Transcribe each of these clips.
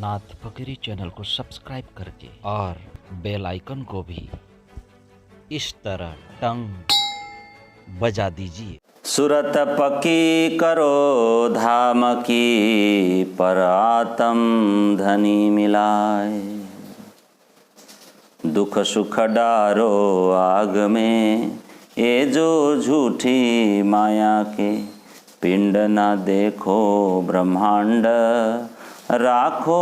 नाथ फकीरी channel को subscribe करके और बेल आइकन को भी इस तरह टंग बजा दीजिए। सुरत पकी करो धाम की, पर आत्म धनी मिलाए। दुख सुख डारो आग में, ये जो झूठी माया के। पिंड ना देखो ब्रह्मांड, राखो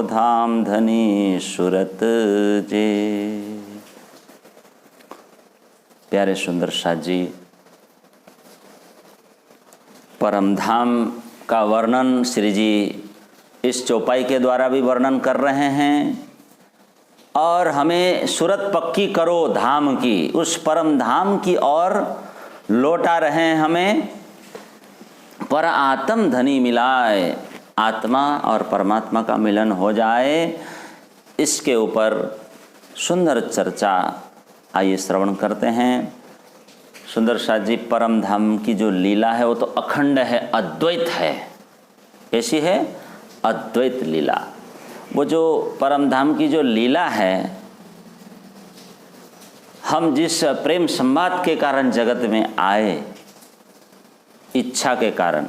धाम धनी सुरत जे। प्यारे सुंदर साथ जी, परम धाम का वर्णन श्री जी इस चौपाई के द्वारा भी वर्णन कर रहे हैं और हमें सुरत पक्की करो धाम की, उस परम धाम की ओर लौटा रहे हैं हमें। पर आत्म धनी मिलाए, आत्मा और परमात्मा का मिलन हो जाए, इसके ऊपर सुंदर चर्चा आइए श्रवण करते हैं। सुंदर साथ जी, परम धाम की जो लीला है वो तो अखंड है, अद्वैत है। कैसी है? अद्वैत लीला। वो जो परम धाम की जो लीला है, हम जिस प्रेम संवाद के कारण जगत में आए, इच्छा के कारण,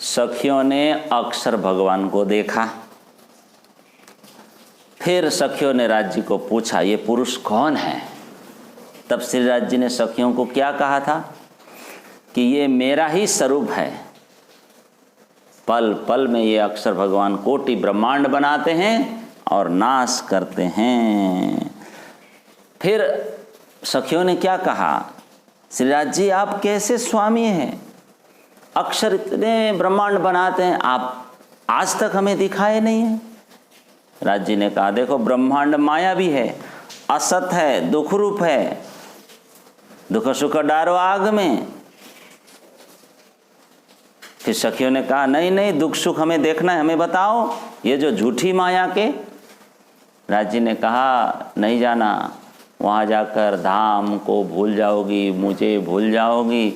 सखियों ने अक्सर भगवान को देखा। फिर सखियों ने राज जी को पूछा, ये पुरुष कौन है? तब श्री राज जी ने सखियों को क्या कहा था कि ये मेरा ही स्वरूप है। पल पल में ये अक्सर भगवान कोटि ब्रह्मांड बनाते हैं और नाश करते हैं। फिर सखियों ने क्या कहा, श्री राज जी आप कैसे स्वामी हैं? अक्षर इतने ब्रह्मांड बनाते हैं, आप आज तक हमें दिखाए नहीं है। राज जी ने कहा, देखो ब्रह्मांड माया भी है, असत है, दुख रूप है। दुख सुख डारो आग में। फिर सखियों ने कहा, नहीं नहीं, दुख सुख हमें देखना है, हमें बताओ ये जो झूठी माया के। राज जी ने कहा, नहीं जाना, वहाँ जाकर धाम को भूल जाओगी, मुझे भूल जाओगी।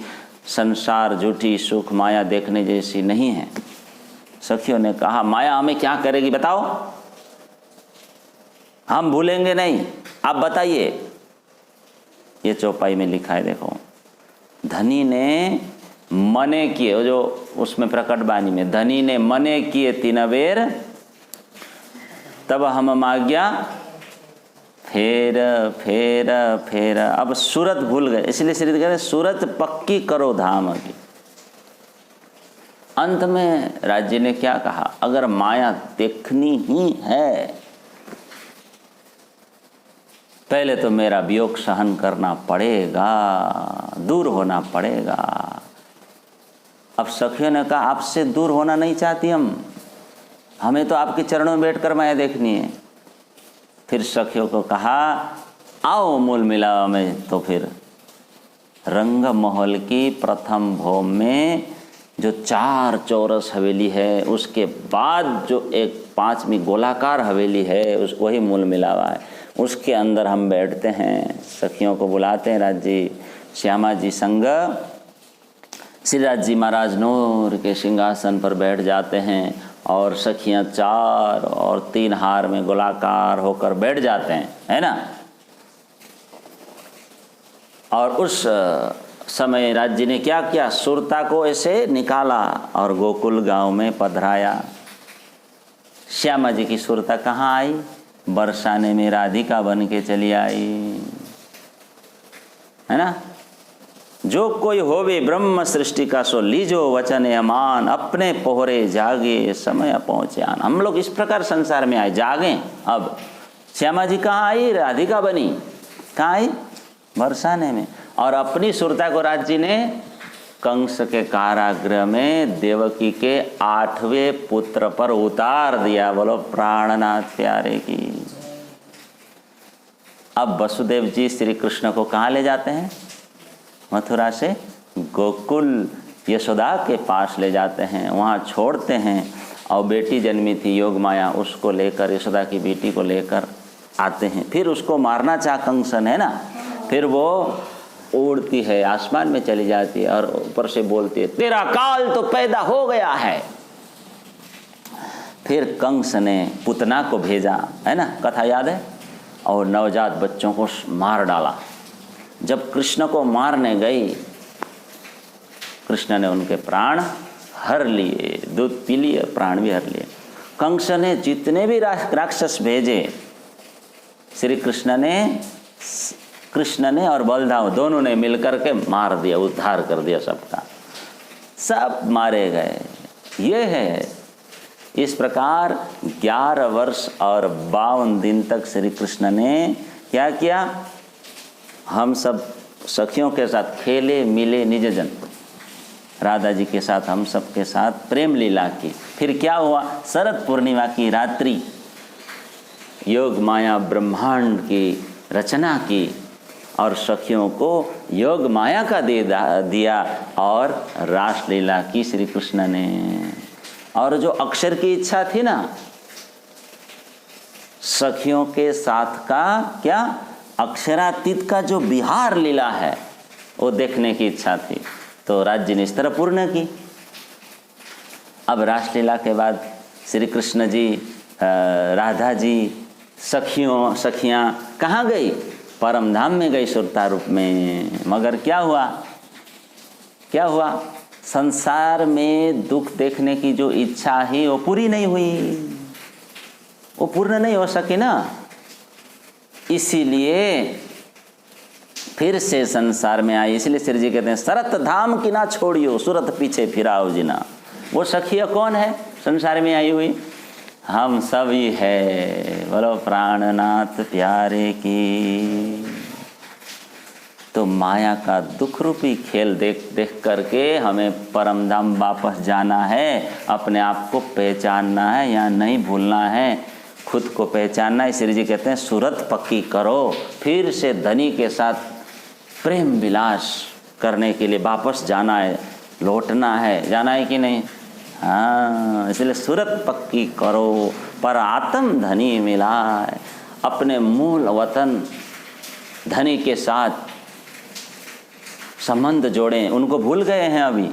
संसार झूठी सुख माया देखने जैसी नहीं है। सखियों ने कहा, माया हमें क्या करेगी बताओ? हम भूलेंगे नहीं, आप बताइए। ये चौपाई में लिखा है, देखो। धनी ने मने किए, जो उसमें प्रकट बानी में, धनी ने मने किए तीन बेर, तब हम माग्या फेर फेर फेर। अब सूरत भूल गए, इसलिए श्री कह रहे सूरत पक्की करो धाम की। अंत में राज जी ने क्या कहा, अगर माया देखनी ही है, पहले तो मेरा वियोग सहन करना पड़ेगा, दूर होना पड़ेगा। अब सखियों ने कहा, आपसे दूर होना नहीं चाहती हमें तो आपके चरणों में बैठकर माया देखनी है। फिर सखियों को कहा, आओ मूल मिलावा में। तो फिर रंग महल की प्रथम भोम में जो 4 चौरस हवेली है, उसके बाद जो एक 5वीं गोलाकार हवेली है, उस वही मूल मिलावा है। उसके अंदर हम बैठते हैं, सखियों को बुलाते हैं। राज जी श्यामा जी संग श्री राज जी महाराज नूर के सिंहासन पर बैठ जाते हैं और सखियां 4 और 3 हार में गोलाकार होकर बैठ जाते हैं, है ना। और उस समय राज जी ने क्या किया, सुरता को ऐसे निकाला और गोकुल गांव में पधराया। श्यामा जी की सुरता कहाँ आई? बरसाने में राधिका बन के चली आई, है ना। जो कोई होवे ब्रह्म सृष्टि का, सो लीजो वचन अमान, अपने पोहरे जागे समय पहुँचे आन। हम लोग इस प्रकार संसार में आए, जागे। अब श्यामा जी कहाँ आई? राधिका बनी। कहाँ आई? बरसाने में। और अपनी सुरता को राज जी ने कंस के कारागृह में देवकी के 8वें पुत्र पर उतार दिया। बोलो प्राणनाथ प्यारे की। अब वसुदेव जी श्री कृष्ण को कहाँ ले जाते हैं? मथुरा से गोकुल यशोदा के पास ले जाते हैं, वहाँ छोड़ते हैं। और बेटी जन्मी थी योग माया, उसको लेकर, यशोदा की बेटी को लेकर आते हैं। फिर उसको मारना चाह कंसन, है ना। फिर वो उड़ती है, आसमान में चली जाती है और ऊपर से बोलती है, तेरा काल तो पैदा हो गया है। फिर कंस ने पुतना को भेजा, है ना, कथा याद है, और नवजात बच्चों को मार डाला। जब कृष्ण को मारने गई, कृष्ण ने उनके प्राण हर लिए, दूध पी लिए, प्राण भी हर लिए। कंस ने जितने भी राक्षस भेजे, श्री कृष्ण ने और बलदाव दोनों ने मिलकर के मार दिया, उद्धार कर दिया सबका, सब मारे गए। ये है, इस प्रकार 11 वर्ष और 52 दिन तक श्री कृष्ण ने क्या किया, हम सब सखियों के साथ खेले मिले, निज जन राधा जी के साथ हम सब के साथ प्रेम लीला की। फिर क्या हुआ, शरद पूर्णिमा की रात्रि योग माया ब्रह्मांड की रचना की और सखियों को योग माया का दे दिया और रासलीला की श्री कृष्ण ने। और जो अक्षर की इच्छा थी ना, सखियों के साथ का क्या, अक्षरातीत का जो विहार लीला है वो देखने की इच्छा थी, तो राज्य ने इस तरह पूर्ण की। अब रासलीला के बाद श्री कृष्ण जी, राधा जी, सखियां कहाँ गई, परम धाम में गई सुरता रूप में। मगर क्या हुआ, संसार में दुख देखने की जो इच्छा ही वो पूरी नहीं हुई, वो पूर्ण नहीं हो सकी ना, इसीलिए फिर से संसार में आई। इसलिए श्री जी कहते हैं सरत धाम की ना छोड़ियो, सुरत पीछे फिराओ जिना। वो सखिया कौन है संसार में आई हुई, हम सब ही है। बोलो प्राणनाथ प्यारे की। तो माया का दुख रूपी खेल देख करके हमें परम धाम वापस जाना है, अपने आप को पहचानना है या नहीं भूलना है, खुद को पहचानना है। श्री जी कहते हैं सूरत पक्की करो, फिर से धनी के साथ प्रेम विलास करने के लिए वापस जाना है, लौटना है, जाना है कि नहीं। हाँ, इसलिए सूरत पक्की करो, पर आत्म धनी मिलाए। अपने मूल वतन धनी के साथ संबंध जोड़ें। उनको भूल गए हैं अभी,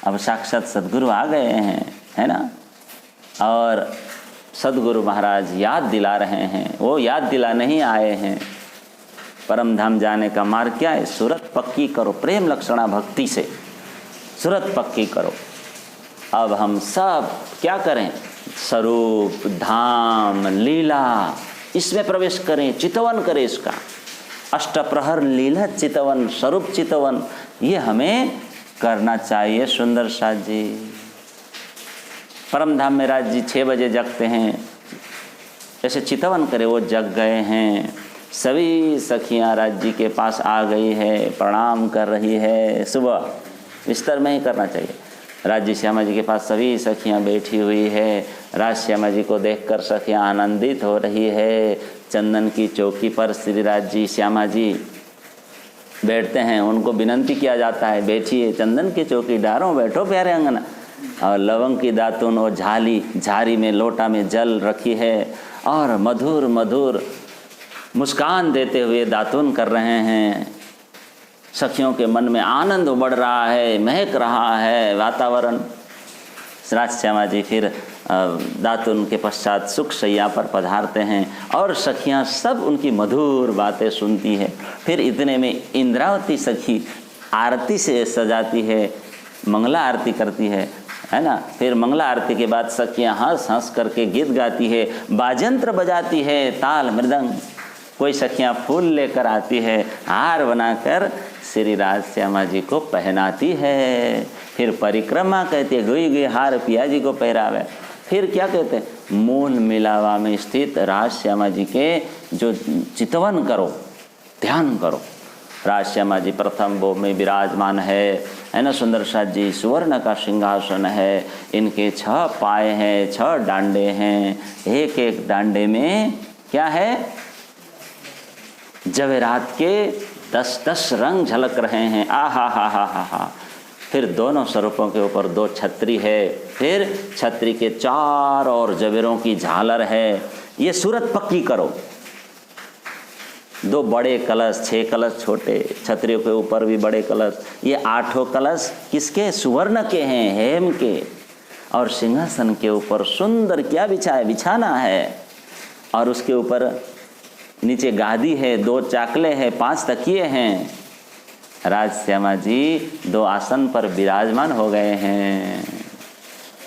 अब साक्षात सदगुरु आ गए हैं, है ना, और सदगुरु महाराज याद दिला रहे हैं, वो याद दिला नहीं आए हैं। परम धाम जाने का मार्ग क्या है, सूरत पक्की करो, प्रेम लक्षणा भक्ति से सूरत पक्की करो। अब हम सब क्या करें, स्वरूप धाम लीला इसमें प्रवेश करें, चितवन करें इसका। अष्टप्रहर लीला चितवन, स्वरूप चितवन, ये हमें करना चाहिए। सुंदर साथ जी परम धाम में राज जी 6 बजे जगते हैं, ऐसे चितवन करे, वो जग गए हैं। सभी सखियां राज जी के पास आ गई है, प्रणाम कर रही है। सुबह बिस्तर में ही करना चाहिए। राज श्यामा जी के पास सभी सखियां बैठी हुई है। राज श्यामा जी को देखकर सखियां आनंदित हो रही है। चंदन की चौकी पर श्री राज जी श्यामा जी बैठते हैं, उनको विनंती किया जाता है, बैठिए चंदन की चौकी डारो, बैठो प्यारे अंगना। और लवंग की दातुन और झारी में लोटा में जल रखी है और मधुर मधुर मुस्कान देते हुए दातुन कर रहे हैं। सखियों के मन में आनंद उमड़ रहा है, महक रहा है वातावरण। राज श्यामा जी फिर दातुन के पश्चात सुख शैया पर पधारते हैं और सखियां सब उनकी मधुर बातें सुनती है। फिर इतने में इंद्रावती सखी आरती से सजाती है, मंगला आरती करती है ना। फिर मंगला आरती के बाद सखियां हंस हंस करके गीत गाती है, बाजंत्र बजाती है, ताल मृदंग। कोई सखियां फूल लेकर आती है, हार बनाकर श्री राज श्यामा जी को पहनाती है। फिर परिक्रमा कहती है, गुई गुई हार पिया जी को पहरावे। फिर क्या कहते हैं, मूल मिलावा में स्थित राज श्यामा जी के जो चितवन करो, ध्यान करो। राज श्यामा जी प्रथम भोग में विराजमान है ना। सुंदर साथ जी सुवर्ण का सिंहासन है, इनके 6 पाए हैं, 6 डांडे हैं। एक एक डांडे में क्या है, जवेरात के 10-10 रंग झलक रहे हैं। आहा हा हा हा हा। फिर दोनों स्वरूपों के ऊपर 2 छतरी है, फिर छतरी के 4 और जवेरों की झालर है। ये सूरत पक्की करो। 2 बड़े कलश, 6 कलश छोटे, छतरियों के ऊपर भी बड़े कलश। ये 8 कलश किसके, सुवर्ण के हैं, हेम के। और सिंहासन के ऊपर सुंदर क्या बिछाना है, और उसके ऊपर नीचे गादी है, 2 चाकले हैं, 5 तकिए हैं। राजश्यामा जी 2 आसन पर विराजमान हो गए हैं।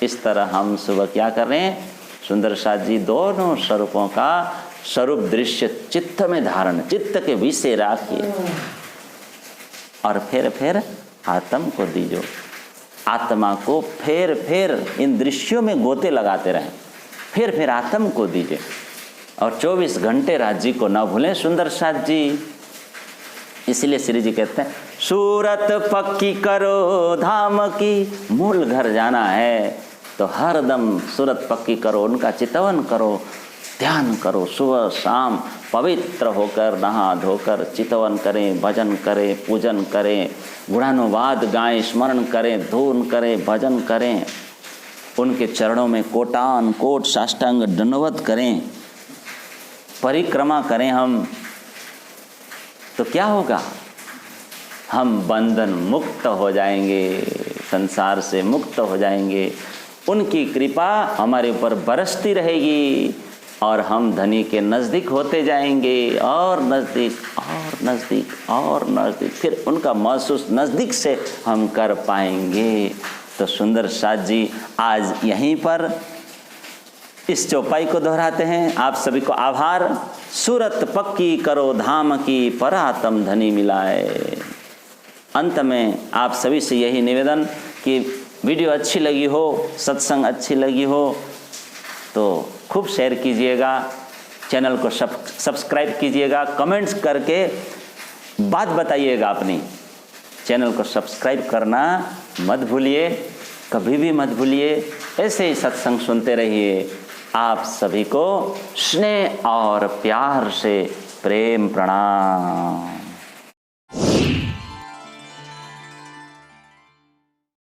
इस तरह हम सुबह क्या कर रहे हैं, सुंदर साथ जी दोनों स्वरूपों का स्वरूप दृश्य चित्त में धारण, चित्त के विषय राखिए और फिर आत्म को दीजो। आत्मा को फिर इन दृश्यों में गोते लगाते रहें, फिर आत्म को दीजिए। और 24 घंटे राज्य को न भूलें सुंदर साथ जी। इसलिए श्री जी कहते हैं सूरत पक्की करो धाम की, मूल घर जाना है तो हरदम सूरत पक्की करो, उनका चितवन करो, ध्यान करो, सुबह शाम पवित्र होकर नहा धोकर चितवन करें, भजन करें, पूजन करें, गुणानुवाद गाएं, स्मरण करें, धून करें, भजन करें, उनके चरणों में कोटान कोट साष्टांग दंडवत करें, परिक्रमा करें हम, तो क्या होगा, हम बंधन मुक्त हो जाएंगे, संसार से मुक्त हो जाएंगे। उनकी कृपा हमारे ऊपर बरसती रहेगी और हम धनी के नज़दीक होते जाएंगे, और नज़दीक और नज़दीक और नज़दीक, फिर उनका महसूस नज़दीक से हम कर पाएंगे। तो सुंदर साथ जी आज यहीं पर इस चौपाई को दोहराते हैं। आप सभी को आभार। सूरत पक्की करो धाम की, परातम धनी मिलाए। अंत में आप सभी से यही निवेदन कि वीडियो अच्छी लगी हो, सत्संग अच्छी लगी हो तो खूब शेयर कीजिएगा, चैनल को सब्सक्राइब कीजिएगा, कमेंट्स करके बात बताइएगा अपनी। चैनल को सब्सक्राइब करना मत भूलिए, कभी भी मत भूलिए। ऐसे ही सत्संग सुनते रहिए। आप सभी को स्नेह और प्यार से प्रेम प्रणाम।